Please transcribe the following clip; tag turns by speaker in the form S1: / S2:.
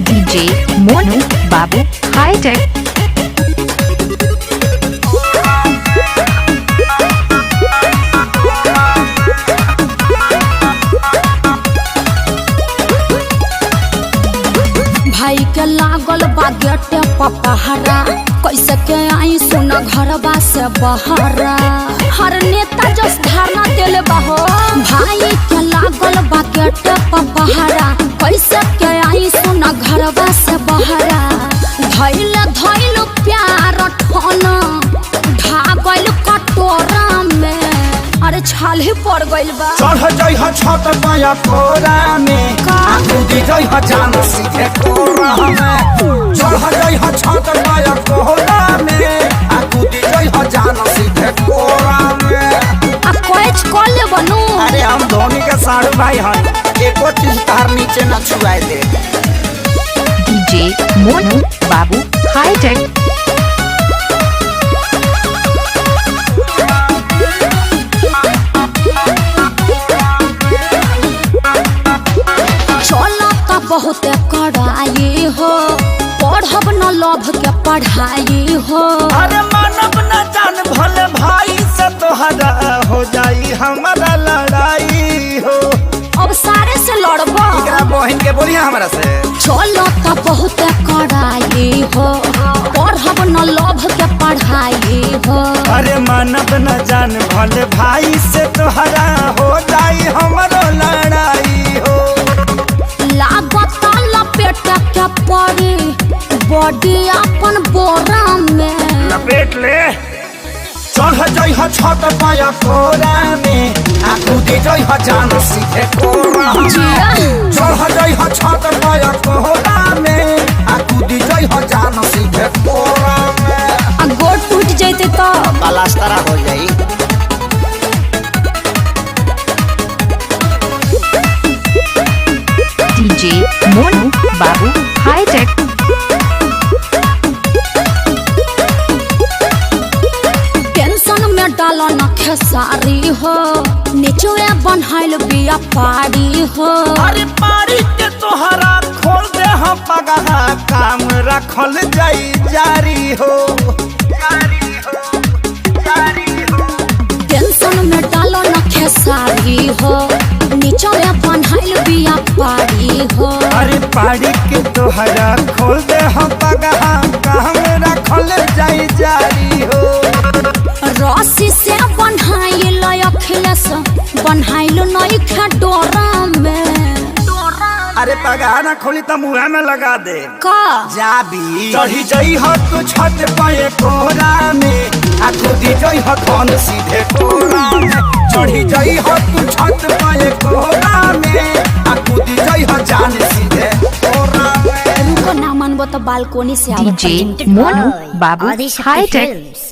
S1: DJ Monu Babu High Tech.
S2: भाई के लागल बागेटे पपहरा कैसे के आई सुन घरबा से बहरा हर नेता जस धारणा देले बहो भाई के लागल बागेटे पपहरा कैसे के आई सुन घरबा से बहरा धैल धैल प्यार ठोना ढागल कटोरा में अरे छाल ही पड़ गइल बा
S3: चढ़ जइह छत पाया कोरा में कूदी जइह जान सीधे कोरा में चढ़ जइह छत पाया कोरा में कूदी जइह जान सीधे कोरा में
S2: आ कोच कॉल ले बनू
S3: अरे हम धोनी के साड़ू भाई हन एको चीज तार नीचे न छुआए दे
S1: DJ Monu Babu High Tech.
S2: चलता बहुत कड़ाई हो पढ़ब न लभ के पढ़ाई हो
S3: अरे मानव न जान भले भाई से तोहरा हो जाई हमारा लड़ाई हो
S2: अब सारे से लड़बो
S3: एकरा बहन के बोलिए हमरा से
S2: चलता बहुत कड़ाई हो पढ़ब न लभ के पढ़ाई हो
S3: अरे मानव न जान भले भाई से तोहरा हो जाई हमारो लड़ाई हो
S2: लागत लपेट के पड़ी बॉडी अपन बोरा में
S3: लपेट ले चढ़ जइह छत पाया कोरा में कूदी जइह जान सीधे कोरा में चढ़ जइह छत पाया कोरा में कूदी जइह जान सीधे कोरा में
S2: आ गोड़ टूट जैते तो
S3: पलास्तरा हो जाई
S1: DJ Monu Babu High Tech.
S2: Tension में डालो न खेसारी हो निचुए बनहाइल बिया पारी हो
S3: अरे पारी के तोहरा खोल दे हम पगहा काम रखल जाई जारी हो जारी हो जारी हो
S2: टेंशन में डालो न खेसारी हो निचुए बनहाइल बिया पारी हो
S3: अरे पारी के तोहरा खोल दे हम पगहा काम रखल जाई जारी हो
S2: रस्सी से बनहाइल अखिलेश बनहाइल नई खा डोरा में
S3: अरे पगहा ना खोली तो मुँह में लगा दे
S2: का
S3: जाबी चढ़ी जई हो तू छत पाए कोरा में कूदी जई हो धन सीधे कोरा में चढ़ी जई हो तू छत पाए कोरा में कूदी जई हो जान सीधे कोरा में
S2: उनको ना मानबो तो बालकोनी से आवत
S1: DJ Monu Babu High Tech.